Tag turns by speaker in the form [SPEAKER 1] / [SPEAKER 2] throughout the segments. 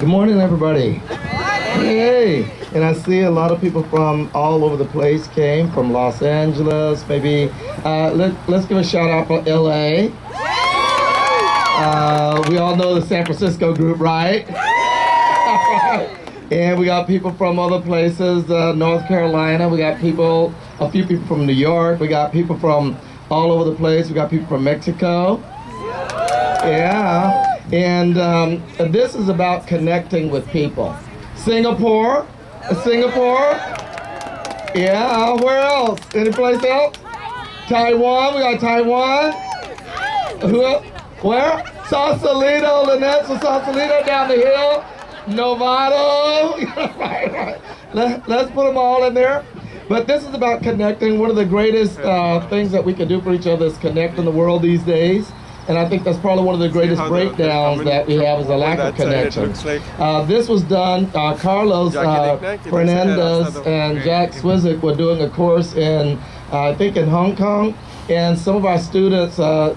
[SPEAKER 1] Good morning, everybody. Hey, and I see a lot of people from all over the place came, from Los Angeles, maybe. Let's give a shout out for LA. We all know the San Francisco group, right? And we got people from other places, North Carolina. We got people, a few people from New York. We got people from all over the place. We got people from Mexico. Yeah. And this is about connecting with people. Singapore? Singapore? Yeah, where else? Any place else? Taiwan, we got Taiwan. Where? Sausalito, Lynette's from Sausalito down the hill. Novato. Right. Let's put them all in there. But this is about connecting. One of the greatest things that we can do for each other is connect in the world these days. And I think that's probably one of the greatest breakdowns that we have is a lack of connection. This was done, Carlos Fernandez and Jack Swizik were doing a course in, I think in Hong Kong. And some of our students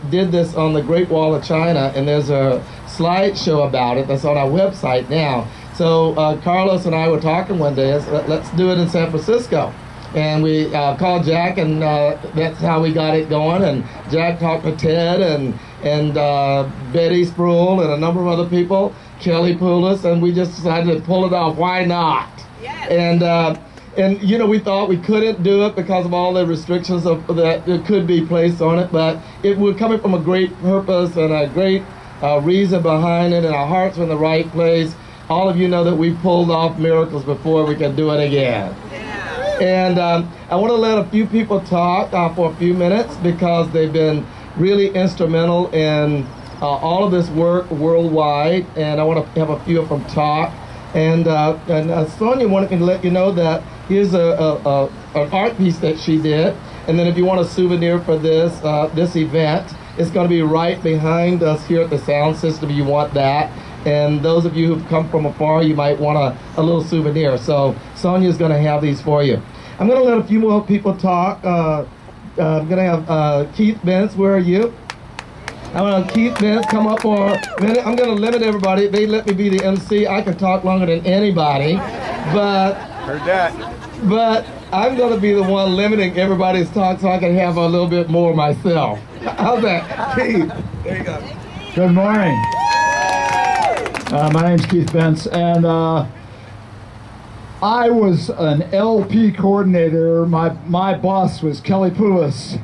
[SPEAKER 1] did this on the Great Wall of China. And there's a slideshow about it that's on our website now. So Carlos and I were talking one day, let's do it in San Francisco. And we called Jack, and that's how we got it going. And Jack talked to Ted and Bettie Spruill and a number of other people, Kelly Poulos, and we just decided to pull it off. Why not? Yes. And you know, we thought we couldn't do it because of all the restrictions that could be placed on it, but it was coming from a great purpose and a great reason behind it, and our hearts were in the right place. All of you know that we've pulled off miracles before. We can do it again. And I want to let a few people talk for a few minutes because they've been really instrumental in all of this work worldwide. And I want to have a few of them talk. And Sonia wanted me to let you know that here's an art piece that she did. And then if you want a souvenir for this event, it's going to be right behind us here at the sound system. You want that. And those of you who've come from afar, you might want a little souvenir. So Sonia's going to have these for you. I'm going to let a few more people talk. I'm going to have Keith Benz. Where are you? I want Keith Benz come up for a minute. I'm going to limit everybody. They let me be the MC. I can talk longer than anybody. But
[SPEAKER 2] heard that.
[SPEAKER 1] But I'm going to be the one limiting everybody's talk so I can have a little bit more myself. How's that? Keith. There you go.
[SPEAKER 3] Good morning. My name's Keith Benz, and I was an LP coordinator. My boss was Kelly Poulos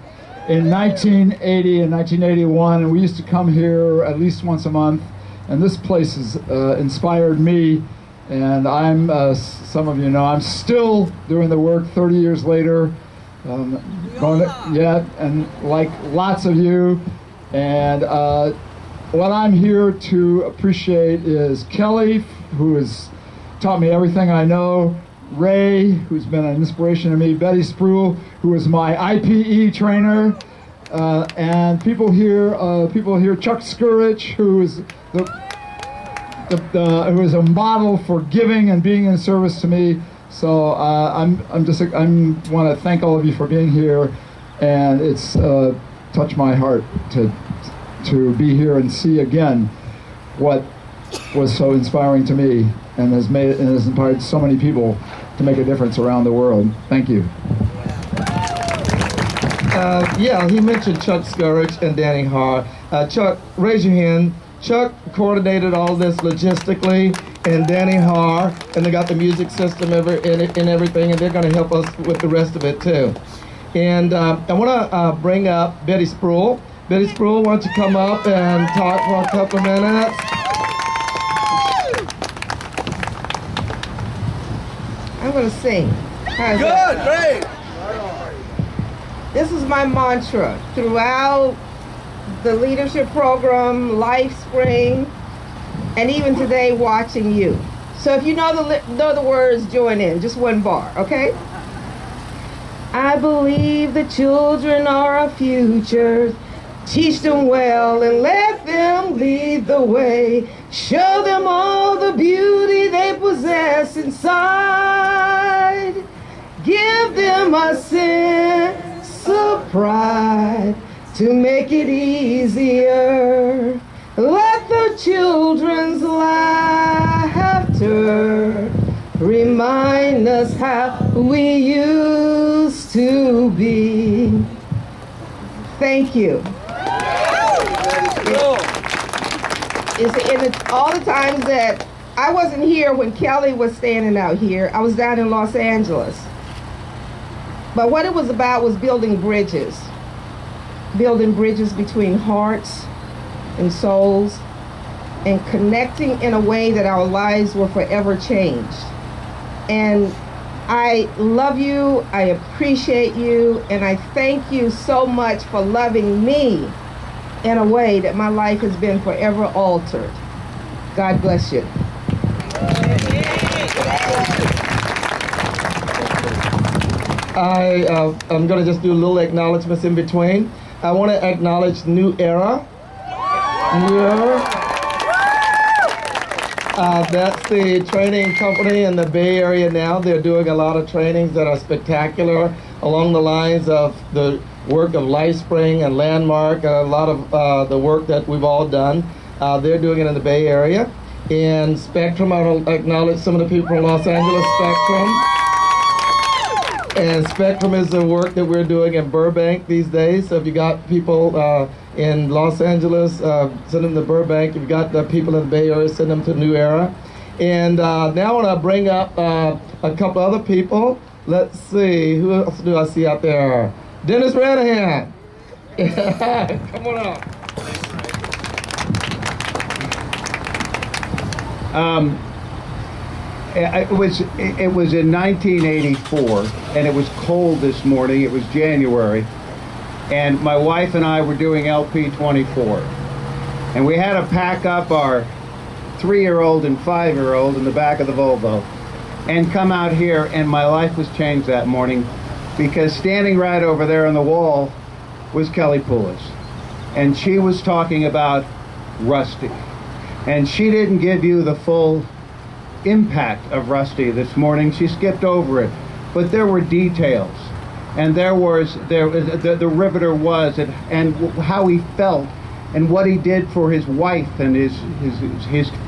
[SPEAKER 3] in 1980 and 1981, and we used to come here at least once a month. And this place has inspired me, and I'm, some of you know, I'm still doing the work 30 years later. And like lots of you, and what I'm here to appreciate is Kelly, who has taught me everything I know, Ray, who's been an inspiration to me, Bettie Spruill, who is my IPE trainer, and people here, Chuck Skurich, who is who is a model for giving and being in service to me. So I want to thank all of you for being here, and it's touched my heart to be here and see again what was so inspiring to me and has inspired so many people to make a difference around the world. Thank you.
[SPEAKER 1] Yeah, he mentioned Chuck Skurich and Danny Haar. Chuck, raise your hand. Chuck coordinated all this logistically, and Danny Haar, and they got the music system and everything, and they're going to help us with the rest of it too. And I want to bring up Bettie Spruill. Bettie Spruill, why don't you come up and talk for a couple of minutes?
[SPEAKER 4] I'm going to sing.
[SPEAKER 1] Good, great.
[SPEAKER 4] This is my mantra throughout the leadership program, Life Spring, and even today watching you. So if you know the words, join in, just one bar, okay? I believe the children are our future. Teach them well and let them lead the way. Show them all the beauty they possess inside. Give them a sense of pride to make it easier. Let them our children's laughter remind us how we used to be. Thank you. It's all the times that I wasn't here when Kelly was standing out here. I was down in Los Angeles. But what it was about was building bridges between hearts and souls, and connecting in a way that our lives were forever changed. And I love you, I appreciate you, and I thank you so much for loving me in a way that my life has been forever altered. God bless you.
[SPEAKER 1] I'm going to just do little acknowledgments in between. I want to acknowledge New Era. New Era. That's the training company in the Bay Area now. They're doing a lot of trainings that are spectacular along the lines of the work of LifeSpring and Landmark, a lot of the work that we've all done. They're doing it in the Bay Area. In Spectrum, I will acknowledge some of the people from Los Angeles Spectrum. And Spectrum is the work that we're doing in Burbank these days. So if you got people in Los Angeles, send them to Burbank. If you got the people in the Bay Area, send them to New Era. And now I want to bring up a couple other people. Let's see, who else do I see out there? Dennis Ranahan. Come on up.
[SPEAKER 2] It was in 1984, and it was cold this morning. It was January, and my wife and I were doing LP 24, and we had to pack up our 3-year-old and 5-year-old in the back of the Volvo and come out here, and my life was changed that morning, because standing right over there on the wall was Kelly Poulos, and she was talking about Rusty, and she didn't give you the full impact of Rusty this morning. She skipped over it, but there were details, and the riveter was, and how he felt, and what he did for his wife and his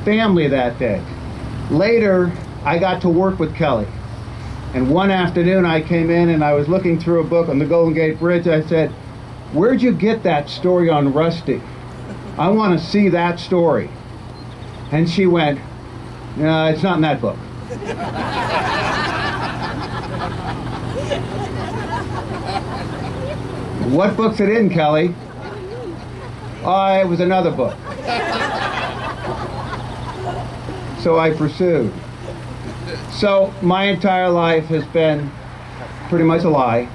[SPEAKER 2] family that day. Later, I got to work with Kelly, and one afternoon I came in and I was looking through a book on the Golden Gate Bridge. I said, "Where'd you get that story on Rusty? I want to see that story." And she went, "No, it's not in that book." "What book's it in, Kelly?" "Oh, it was another book." So I pursued. So my entire life has been pretty much a lie.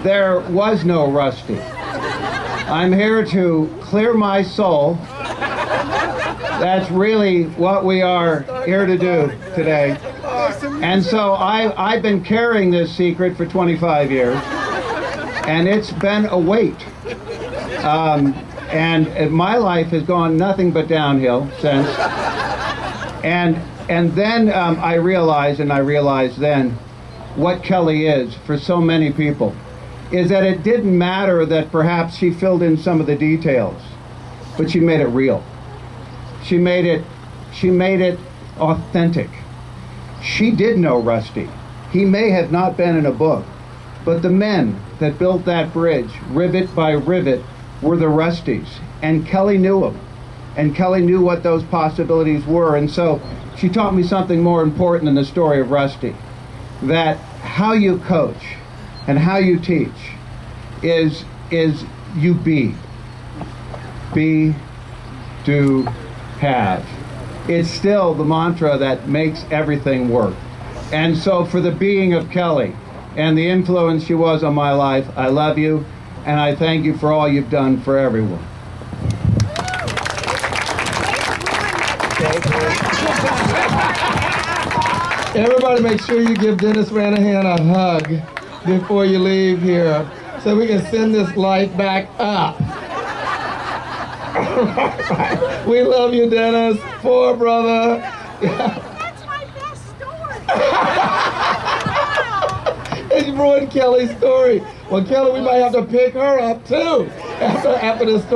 [SPEAKER 2] There was no Rusty. I'm here to clear my soul. That's really what we are here to do today. And so I've been carrying this secret for 25 years, and it's been a weight. And my life has gone nothing but downhill since. And then I realized then what Kelly is for so many people, is that it didn't matter that perhaps she filled in some of the details, but she made it real. She made it authentic. She did know Rusty. He may have not been in a book, but the men that built that bridge, rivet by rivet, were the Rusties. And Kelly knew them. And Kelly knew what those possibilities were. And so she taught me something more important than the story of Rusty. That how you coach and how you teach is you be. Be, do, have. It's still the mantra that makes everything work. And so for the being of Kelly and the influence she was on my life, I love you, and I thank you for all you've done for everyone.
[SPEAKER 1] Everybody make sure you give Dennis Ranahan a hug before you leave here, so we can send this light back up. We love you, Dennis. Poor brother.
[SPEAKER 5] That's my best story.
[SPEAKER 1] And you ruined Kelly's story. Well, Kelly, we might have to pick her up too. after this story.